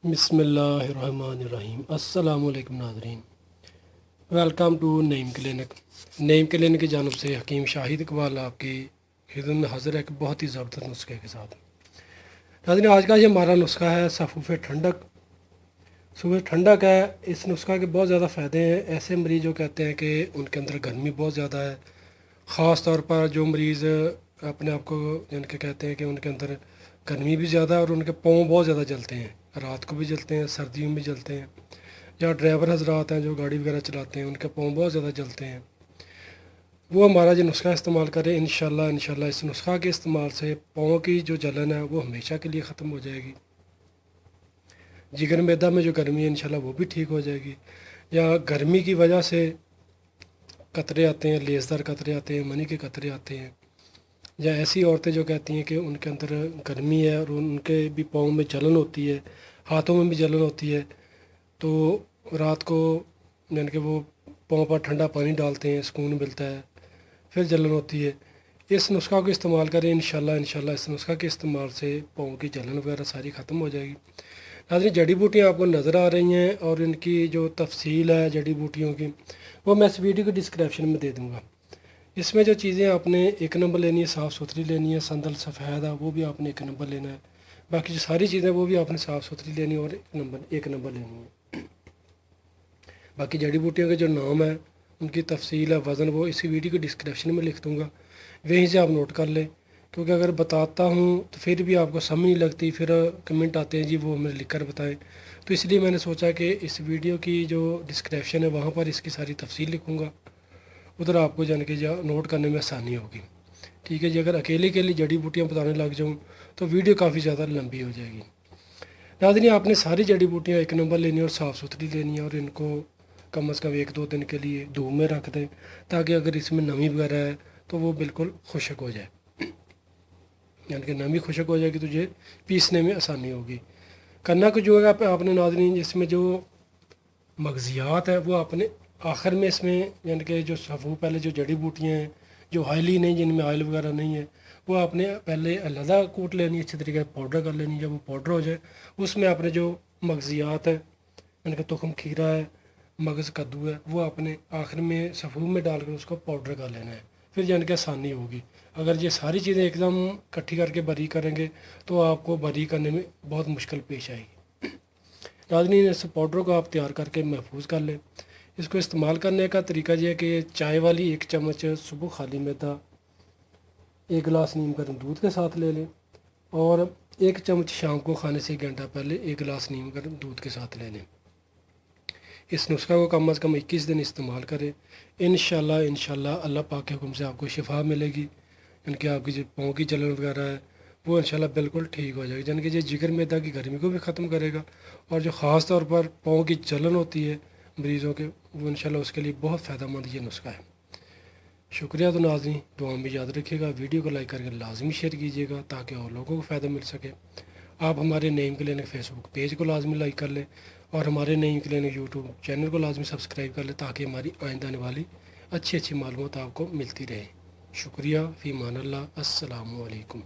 بسم اللہ الرحمن الرحیم۔ السلام علیکم ناظرین، welcome to Naeem clinic. Naeem clinic کی جانب سے حکیم شاہد اقبال آپ کی خدمت میں حاضر ہے کہ بہت ہی زبردست نسخے کے ساتھ۔ ناظرین، آج کا یہ ہمارا نسخہ ہے صفوف ٹھنڈک۔ صفوف ٹھنڈک ہے، اس نسخہ کے بہت زیادہ فائدے ہیں۔ ایسے مریض جو کہتے ہیں کہ ان کے اندر گرمی بہت زیادہ ہے، خاص طور پر جو مریض اپنے آپ کو جن کے کہتے ہیں کہ ان کے اندر گرمی بھی زیادہ ہے اور ان کے پاؤں بہت زیادہ جلتے ہیں، رات کو بھی جلتے ہیں، سردیوں میں بھی جلتے ہیں، یا ڈرائیور حضرات ہیں جو گاڑی وغیرہ چلاتے ہیں ان کے پاؤں بہت زیادہ جلتے ہیں، وہ ہمارا جو نسخہ استعمال کریں انشاءاللہ اس نسخہ کے استعمال سے پاؤں کی جو جلن ہے وہ ہمیشہ کے لیے ختم ہو جائے گی۔ جگر میدا میں جو گرمی ہے انشاءاللہ وہ بھی ٹھیک ہو جائے گی، یا گرمی کی وجہ سے قطرے آتے ہیں، لیزدار قطرے آتے ہیں، منی کے قطرے آتے ہیں، یا ایسی عورتیں جو کہتی ہیں کہ ان کے اندر گرمی ہے اور ان کے بھی پاؤں میں جلن ہوتی ہے، ہاتھوں میں بھی جلن ہوتی ہے، تو رات کو یعنی کہ وہ پاؤں پر ٹھنڈا پانی ڈالتے ہیں، سکون ملتا ہے، پھر جلن ہوتی ہے۔ اس نسخہ کو استعمال کریں انشاءاللہ اس نسخہ کے استعمال سے پاؤں کی جلن وغیرہ ساری ختم ہو جائے گی۔ ناظرین، جڑی بوٹیاں آپ کو نظر آ رہی ہیں اور ان کی جو تفصیل ہے جڑی بوٹیوں کی وہ میں اس ویڈیو کو ڈسکرپشن میں دے دوں گا۔ اس میں جو چیزیں آپ نے ایک نمبر لینی ہے، صاف ستھری لینی ہے، سندل سفید ہے وہ بھی آپ نے ایک نمبر لینا ہے، باقی جو ساری چیزیں وہ بھی آپ نے صاف ستھری لینی ہے اور ایک نمبر لینی ہے۔ باقی جڑی بوٹیوں کے جو نام ہے، ان کی تفصیل ہے، وزن، وہ اسی ویڈیو کے ڈسکرپشن میں لکھ دوں گا، وہیں سے آپ نوٹ کر لیں، کیونکہ اگر بتاتا ہوں تو پھر بھی آپ کو سمجھ نہیں لگتی، پھر کمنٹ آتے ہیں جی وہ ہمیں لکھ کر بتائیں، تو اس لیے میں نے سوچا کہ اس ویڈیو کی جو ڈسکرپشن ہے وہاں پر اس کی ساری تفصیل لکھوں گا، ادھر آپ کو جان کے نوٹ کرنے میں آسانی ہوگی۔ ٹھیک ہے جی، اگر اکیلے کے لیے جڑی بوٹیاں بتانے لگ جاؤں تو ویڈیو کافی زیادہ لمبی ہو جائے گی۔ ناظرین، آپ نے ساری جڑی بوٹیاں ایک نمبر لینی اور صاف ستھری لینی ہے، اور ان کو کم از کم 1-2 دن کے لیے دھوپ میں رکھ دیں، تاکہ اگر اس میں نمی وغیرہ ہے تو وہ بالکل خشک ہو جائے، یعنی کہ نمی خشک ہو جائے گی تو یہ پیسنے میں آسانی ہوگی۔ کرنا کو جو ہے آپ نے ناظرین، اس میں جو مغزیات ہیں وہ آپ نے آخر میں اس میں یعنی کہ جو صفوف پہلے جو جڑی بوٹیاں ہیں جو آئلی نہیں، جن میں آئل وغیرہ نہیں ہے، وہ آپ نے پہلے علیحدہ کوٹ لینی، اچھی طریقے سے پاؤڈر کر لینی۔ جب وہ پاؤڈر ہو جائے اس میں آپ نے جو مغزیات ہیں یعنی کہ تخم کھیرا ہے، مغز کدو ہے، وہ آپ نے آخر میں صفوف میں ڈال کر اس کو پاؤڈر کر لینا ہے، پھر یعنی کہ آسانی ہوگی۔ اگر یہ ساری چیزیں ایک دم اکٹھی کر کے بری کریں گے تو آپ کو بری کرنے میں بہت مشکل پیش آئے گی۔ ناظرین، اس پاؤڈر کو آپ تیار کر کے محفوظ کر لیں۔ اس کو استعمال کرنے کا طریقہ یہ ہے کہ چائے والی 1 چمچ صبح خالی میدا 1 گلاس نیم گرم دودھ کے ساتھ لے لیں، اور 1 چمچ شام کو کھانے سے 1 گھنٹہ پہلے 1 گلاس نیم گرم دودھ کے ساتھ لے لیں۔ اس نسخہ کو کم از کم 21 دن استعمال کریں، انشاءاللہ اللہ پاک کے حکم سے آپ کو شفا ملے گی، یعنی کہ آپ کی جو پاؤں کی جلن وغیرہ ہے وہ انشاءاللہ بالکل ٹھیک ہو جائے گی، یعنی کہ یہ جگر میدا کی گرمی کو بھی ختم کرے گا، اور جو خاص طور پر پاؤں کی جلن ہوتی ہے مریضوں کے، وہ انشاءاللہ اس کے لیے بہت فائدہ مند یہ نسخہ ہے۔ شکریہ۔ تو ناظرین، دعا میں یاد رکھیے گا، ویڈیو کو لائک کر کے لازمی شیئر کیجیے گا تاکہ اور لوگوں کو فائدہ مل سکے۔ آپ ہمارے نعیم کلینک فیس بک پیج کو لازمی لائک کر لیں، اور ہمارے نعیم کلینک یوٹیوب چینل کو لازمی سبسکرائب کر لیں تاکہ ہماری آئندہ آنے والی اچھی معلومات آپ کو ملتی رہے۔ شکریہ، فی امان اللہ، السلام علیکم۔